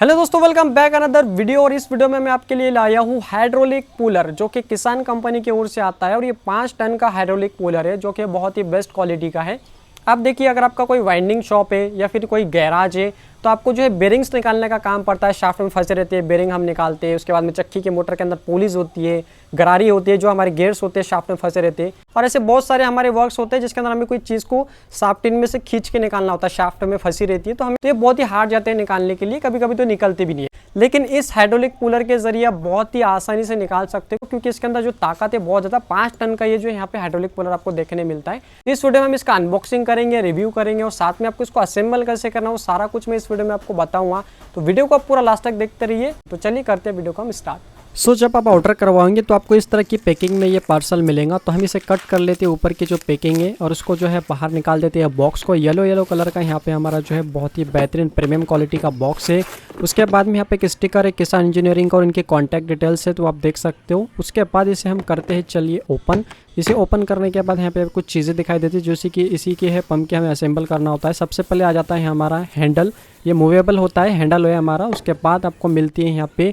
Hello दोस्तों, welcome back another video. और इस वीडियो में मैं आपके लिए लाया हूँ हाइड्रोलिक कूलर जो कि किसान कंपनी की ओर से आता है। और ये 5 टन का हाइड्रोलिक कूलर है जो कि बहुत ही बेस्ट क्वालिटी का है। आप देखिए, अगर आपका कोई वाइंडिंग शॉप है या फिर कोई गैराज है तो आपको जो है बेरिंग्स निकालने का काम पड़ता है। शाफ्ट में फंसे रहते हैं, बेरिंग हम निकालते हैं। उसके बाद में चक्की के मोटर के अंदर पुलिस होती है, गरारी होती है, जो हमारे गेयर्स होते हैं शाफ्ट में फंसे रहते हैं। और ऐसे बहुत सारे हमारे वर्क्स होते हैं जिसके अंदर हमें कोई चीज़ को शाफ्ट में से खींच के निकालना होता है, शाफ्ट में फंसी रहती है। तो हमें तो ये बहुत ही हार्ड जाते हैं निकालने के लिए, कभी कभी तो निकलते भी नहीं है। लेकिन इस हाइड्रोलिक कूलर के जरिए आप बहुत ही आसानी से निकाल सकते हो, क्योंकि इसके अंदर जो ताकत है बहुत ज़्यादा। 5 टन का ये जो यहाँ पे हाइड्रोलिक कूलर आपको देखने मिलता है। इस वीडियो में हम इसका अनबॉक्सिंग करेंगे, रिव्यू करेंगे और साथ में आपको इसको असेंबल कैसे करना हो सारा कुछ मैं इस वीडियो में आपको बताऊंगा। तो वीडियो को आप पूरा लास्ट तक देखते रहिए। तो चलिए करते हैं वीडियो को हम स्टार्ट। जब आप ऑर्डर करवाएंगे तो आपको इस तरह की पैकिंग में ये पार्सल मिलेगा। तो हम इसे कट कर लेते हैं ऊपर की जो पैकिंग है और उसको जो है बाहर निकाल देते हैं बॉक्स को। येलो कलर का यहाँ पे हमारा जो है बहुत ही बेहतरीन प्रीमियम क्वालिटी का बॉक्स है। उसके बाद में यहाँ पे एक स्टिकर है किसान इंजीनियरिंग का और इनके कॉन्टैक्ट डिटेल्स है, तो आप देख सकते हो। उसके बाद इसे हम करते हैं चलिए ओपन। इसे ओपन करने के बाद यहाँ पे कुछ चीज़ें दिखाई देती है जैसे कि इसी की है पंप के हमें असेंबल करना होता है। सबसे पहले आ जाता है हमारा हैंडल, ये मूवेबल होता है, हैंडल है हमारा। उसके बाद आपको मिलती है यहाँ पे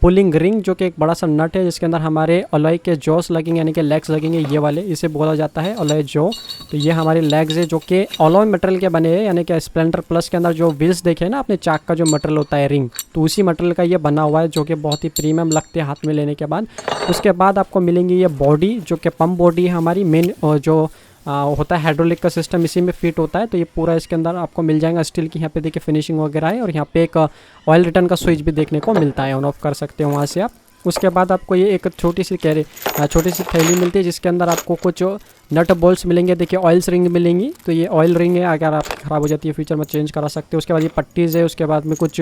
पुलिंग रिंग जो कि एक बड़ा सा नट है जिसके अंदर हमारे अलॉय के जॉस लगेंगे, यानी कि लेग्स लगेंगे, ये वाले, इसे बोला जाता है अलॉय जॉ। तो ये हमारे लेग्स है जो कि अलॉय मटेरियल के बने हैं, यानी कि स्प्लेंडर प्लस के अंदर जो व्हील्स देखे ना अपने चाक का जो मटेरियल होता है रिंग, तो उसी मटेरियल का ये बना हुआ है जो कि बहुत ही प्रीमियम लगते हैं हाथ में लेने के बाद। उसके बाद आपको मिलेंगी ये बॉडी जो कि पंप बॉडी है हमारी मेन, जो होता है हाइड्रोलिक का सिस्टम इसी में फिट होता है। तो ये पूरा इसके अंदर आपको मिल जाएगा स्टील की, यहाँ पे देखिए फिनिशिंग वगैरह है। और यहाँ पे एक ऑयल रिटर्न का स्विच भी देखने को मिलता है, ऑन ऑफ कर सकते हो वहाँ से आप। उसके बाद आपको ये एक छोटी सी थैली मिलती है जिसके अंदर आपको कुछ नट बोल्ट्स मिलेंगे। देखिए ऑयल रिंग मिलेंगी, तो ये ऑयल रिंग है, अगर आप ख़राब हो जाती है फ्यूचर में चेंज करा सकते हो। उसके बाद ये पट्टीज़ है, उसके बाद में कुछ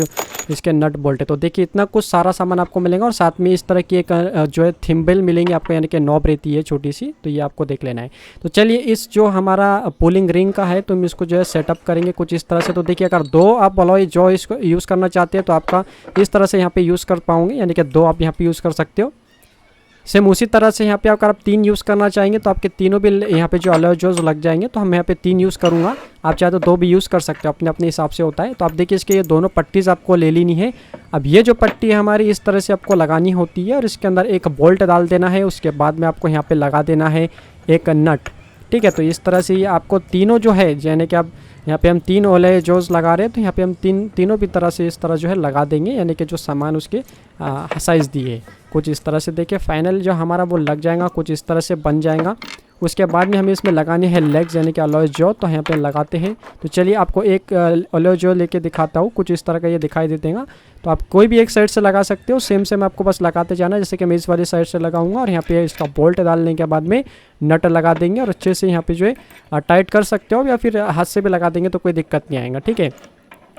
इसके नट बोल्ट है। तो देखिए इतना कुछ सारा सामान आपको मिलेगा। और साथ में इस तरह की एक जो है थिम्बल मिलेंगी आपको, यानी कि नॉब रहती है छोटी सी, तो ये आपको देख लेना है। तो चलिए इस जो हमारा पुलिंग रिंग का है तो हम इसको जो है सेटअप करेंगे कुछ इस तरह से। तो देखिए अगर 2 आप अलॉय जो इसको यूज़ करना चाहते हैं तो आपका इस तरह से यहाँ पे यूज़ कर पाओगे, यानी कि 2 आप यहाँ पे यूज़ कर सकते हो। सेम उसी तरह से यहाँ पे अगर आप 3 यूज़ करना चाहेंगे तो आपके तीनों भी यहाँ पे जो अलॉय जोज लग जाएंगे। तो हम यहाँ पे 3 यूज़ करूँगा, आप चाहे तो 2 भी यूज़ कर सकते हो, अपने अपने हिसाब से होता है। तो आप देखिए इसके ये दोनों पट्टीज़ आपको ले लेनी है। अब ये जो पट्टी है हमारी इस तरह से आपको लगानी होती है और इसके अंदर एक बोल्ट डाल देना है। उसके बाद में आपको यहाँ पर लगा देना है एक नट, ठीक है। तो इस तरह से ये आपको तीनों जो है, यानी कि आप यहाँ पे हम 3 ओले जोज लगा रहे हैं, तो यहाँ पे हम तीनों भी तरह से इस तरह जो है लगा देंगे, यानी कि जो सामान उसके साइज़ दिए कुछ इस तरह से। देखिए फाइनल जो हमारा वो लग जाएगा, कुछ इस तरह से बन जाएगा। उसके बाद में हमें इसमें लगाने हैं लेग्स, यानी कि अलॉय जो, तो यहाँ पे लगाते हैं। तो चलिए आपको एक अलॉय जो लेके दिखाता हूँ, कुछ इस तरह का ये दिखाई देगा। तो आप कोई भी एक साइड से लगा सकते हो, सेम आपको बस लगाते जाना। जैसे कि मैं इस वाली साइड से लगाऊंगा और यहाँ पे इसका बोल्ट डालने के बाद में नट लगा देंगे और अच्छे से यहाँ पे जो है टाइट कर सकते हो, या फिर हाथ से भी लगा देंगे तो कोई दिक्कत नहीं आएगा, ठीक है।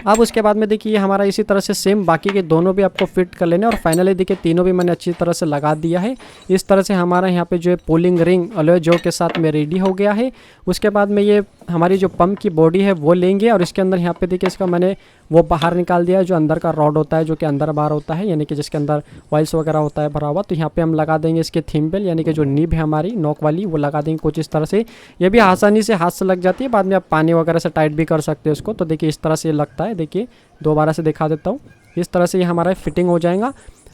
अब उसके बाद में देखिए हमारा इसी तरह से सेम बाकी के दोनों भी आपको फिट कर लेने। और फाइनली देखिए तीनों भी मैंने अच्छी तरह से लगा दिया है। इस तरह से हमारा यहाँ पे जो है पुलिंग रिंग अलॉय जो के साथ में रेडी हो गया है। उसके बाद में ये हमारी जो पंप की बॉडी है वो लेंगे और इसके अंदर यहाँ पे देखिए इसका मैंने वो बाहर निकाल दिया है, जो अंदर का रॉड होता है जो कि अंदर बाहर होता है, यानी कि जिसके अंदर ऑयल्स वगैरह होता है भरा हुआ। तो यहाँ पे हम लगा देंगे इसके थिम्बल, यानी कि जो नीब है हमारी नोक वाली, वो लगा देंगे कुछ इस तरह से। ये भी आसानी से हाथ से लग जाती है, बाद में आप पानी वगैरह से टाइट भी कर सकते हो उसको। तो देखिए इस तरह से लगता है, देखिए दोबारा से दिखा देता हूँ। इस तरह से ये हमारा फिटिंग हो जाएगा।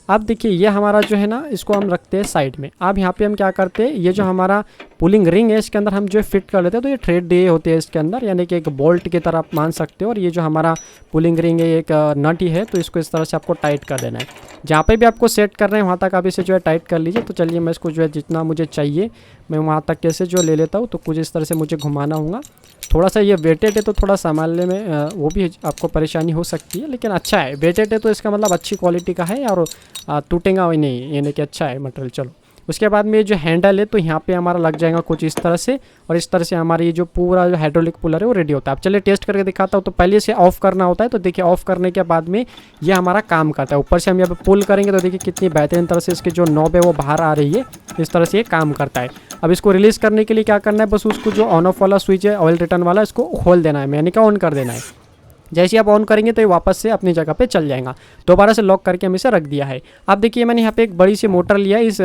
अब देखिए ये हमारा जो है ना, इसको हम रखते हैं साइड में। अब यहाँ पे हम क्या करते हैं, ये जो हमारा पुलिंग रिंग है इसके अंदर हम जो फिट कर लेते हैं। तो ये थ्रेड दिए होते हैं इसके अंदर, यानी कि एक बोल्ट की तरह आप मान सकते हो। और ये जो हमारा पुलिंग रिंग है एक नट ही है, तो इसको इस तरह से आपको टाइट कर देना है। जहाँ पे भी आपको सेट कर रहे हैं वहाँ तक आप इसे जो है टाइट कर लीजिए। तो चलिए मैं इसको जो है जितना मुझे चाहिए मैं वहाँ तक कैसे जो ले लेता हूँ। तो कुछ इस तरह से मुझे घुमाना होगा। थोड़ा सा ये वेटेड है तो थोड़ा संभालने में वो भी आपको परेशानी हो सकती है, लेकिन अच्छा है। वेटेड है तो इसका मतलब अच्छी क्वालिटी का है और टूटेगा भी नहीं, यानी कि अच्छा है मटेरियल। चलो उसके बाद में ये जो हैंडल है तो यहाँ पे हमारा लग जाएगा कुछ इस तरह से। और इस तरह से हमारी ये जो पूरा जो हाइड्रोलिक कूलर है वो रेडी होता है। अब चलिए टेस्ट करके दिखाता हूँ। तो पहले इसे ऑफ करना होता है। तो देखिए ऑफ करने के बाद में ये हमारा काम करता है। ऊपर से हम यहाँ पे पुल करेंगे तो देखिए कितनी बेहतरीन तरह से इसकी जो नॉब है वो बाहर आ रही है। इस तरह से ये काम करता है। अब इसको रिलीज़ करने के लिए क्या करना है, बस उसको जो ऑन ऑफ वाला स्विच है ऑयल रिटर्न वाला, इसको खोल देना है, यानी कि ऑन कर देना है। जैसे ही आप ऑन करेंगे तो ये वापस से अपनी जगह पे चल जाएगा। दोबारा से लॉक करके हम इसे रख दिया है। अब देखिए मैंने यहाँ पे एक बड़ी सी मोटर लिया है इस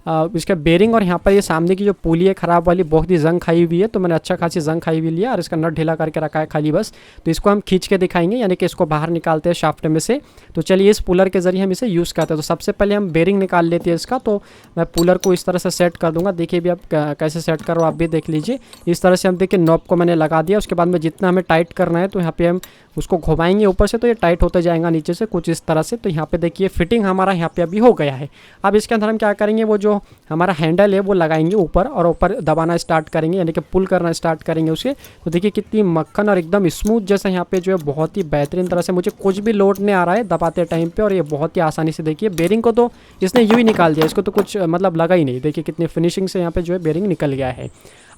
इसका बेरिंग और यहाँ पर ये सामने की जो पुली है ख़राब वाली, बहुत ही जंग खाई हुई है, तो मैंने अच्छा खासी जंग खाई हुई लिया और इसका नट ढीला करके रखा है खाली बस। तो इसको हम खींच के दिखाएंगे, यानी कि इसको बाहर निकालते हैं शाफ्ट में से। तो चलिए इस पुलर के ज़रिए हम इसे यूज़ करते हैं। तो सबसे पहले हम बेरिंग निकाल लेते हैं इसका। तो मैं पुलर को इस तरह से सेट कर दूँगा, देखिए भी आप कैसे सेट करो, आप भी देख लीजिए। इस तरह से हम देखिए नॉब को मैंने लगा दिया। उसके बाद में जितना हमें टाइट करना है तो यहाँ पे हम उसको घुमाएंगे ऊपर से, तो ये टाइट होता जाएगा नीचे से कुछ इस तरह से। तो यहाँ पे देखिए फिटिंग हमारा यहाँ पे अभी हो गया है। अब इसके अंदर हम क्या करेंगे, वो जो हमारा हैंडल है वो लगाएंगे ऊपर और ऊपर दबाना स्टार्ट करेंगे, यानी कि पुल करना स्टार्ट करेंगे उसे। तो देखिए कितनी मक्खन और एकदम स्मूथ जैसा यहाँ पे जो है बहुत ही बेहतरीन तरह से मुझे कुछ भी लोड नहीं आ रहा है दबाते टाइम पे। और ये बहुत ही आसानी से देखिए बेरिंग को तो इसने यूँ ही निकाल दिया, इसको तो कुछ मतलब लगा ही नहीं। देखिए कितनी फिनिशिंग से यहाँ पे जो है बेरिंग निकल गया है।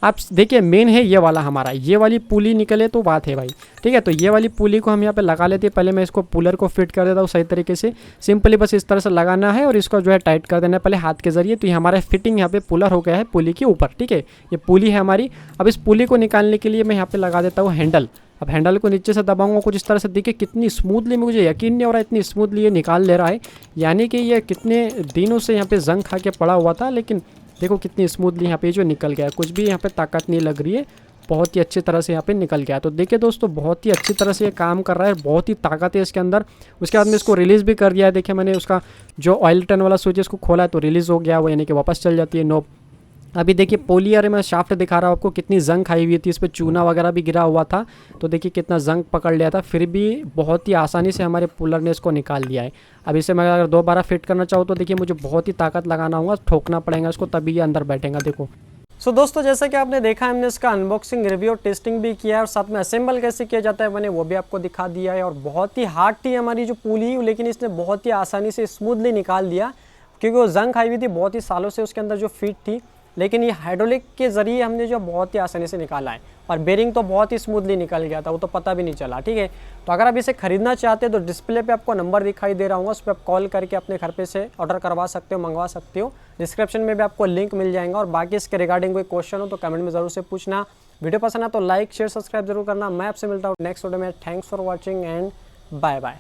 आप देखिए मेन है ये वाला हमारा, ये वाली पुली निकले तो बात है भाई, ठीक है। तो ये वाली पुली को हम यहाँ पे लगा लेते हैं। पहले मैं इसको पुलर को फिट कर देता हूँ सही तरीके से। सिंपली बस इस तरह से लगाना है और इसको जो है टाइट कर देना है पहले हाथ के ज़रिए। तो ये हमारा फिटिंग यहाँ पे पुलर हो गया है पुली के ऊपर, ठीक है। ये पुली है हमारी। अब इस पुली को निकालने के लिए मैं यहाँ पे लगा देता हूँ हैंडल। अब हैंडल को नीचे से दबाऊंगा कुछ इस तरह से, देखिए कितनी स्मूथली, मुझे यकीन नहीं हो रहा है इतनी स्मूथली ये निकाल ले रहा है। यानी कि ये कितने दिनों से यहाँ पे जंग खा के पड़ा हुआ था, लेकिन देखो कितनी स्मूथली यहाँ पे जो निकल गया है, कुछ भी यहाँ पे ताकत नहीं लग रही है, बहुत ही अच्छी तरह से यहाँ पे निकल गया। तो देखिए दोस्तों बहुत ही अच्छी तरह से ये काम कर रहा है, बहुत ही ताकत है इसके अंदर। उसके बाद में इसको रिलीज़ भी कर दिया है। देखिए मैंने उसका जो ऑयल टर्न वाला स्विच इसको खोला है तो रिलीज़ हो गया वो, यानी कि वापस चल जाती है नोब। अभी देखिए पोलियर मैं शाफ्ट दिखा रहा हूँ आपको, कितनी जंग खाई हुई थी, इस पर चूना वगैरह भी गिरा हुआ था। तो देखिए कितना जंग पकड़ लिया था, फिर भी बहुत ही आसानी से हमारे पुलर ने इसको निकाल लिया है। अब इसे मैं अगर दोबारा फिट करना चाहूँ तो देखिए मुझे बहुत ही ताकत लगाना होगा, ठोकना पड़ेगा इसको, तभी ये अंदर बैठेगा। देखो दोस्तों जैसा कि आपने देखा हमने इसका अनबॉक्सिंग, रिव्यू और टेस्टिंग भी किया है और साथ में असेंबल कैसे किया जाता है मैंने वो भी आपको दिखा दिया है। और बहुत ही हार्ड थी हमारी जो पुली, लेकिन इसने बहुत ही आसानी से स्मूथली निकाल दिया, क्योंकि वो जंग खाई हुई थी बहुत ही सालों से उसके अंदर जो फिट थी। लेकिन ये हाइड्रोलिक के ज़रिए हमने जो बहुत ही आसानी से निकाला है। और बेरिंग तो बहुत ही स्मूथली निकल गया था, वो तो पता भी नहीं चला, ठीक है। तो अगर आप इसे खरीदना चाहते हो तो डिस्प्ले पे आपको नंबर दिखाई दे रहा होगा, उस पर आप कॉल करके अपने घर पे से ऑर्डर करवा सकते हो, मंगवा सकते हो। डिस्क्रिप्शन में भी आपको लिंक मिल जाएगा। और बाकी इसके रिगार्डिंग कोई क्वेश्चन हो तो कमेंट में ज़रूर से पूछना। वीडियो पसंद है तो लाइक शेयर सब्सक्राइब जरूर करना। मैं आपसे मिलता हूँ नेक्स्ट वीडियो में। Thanks for watching and bye bye.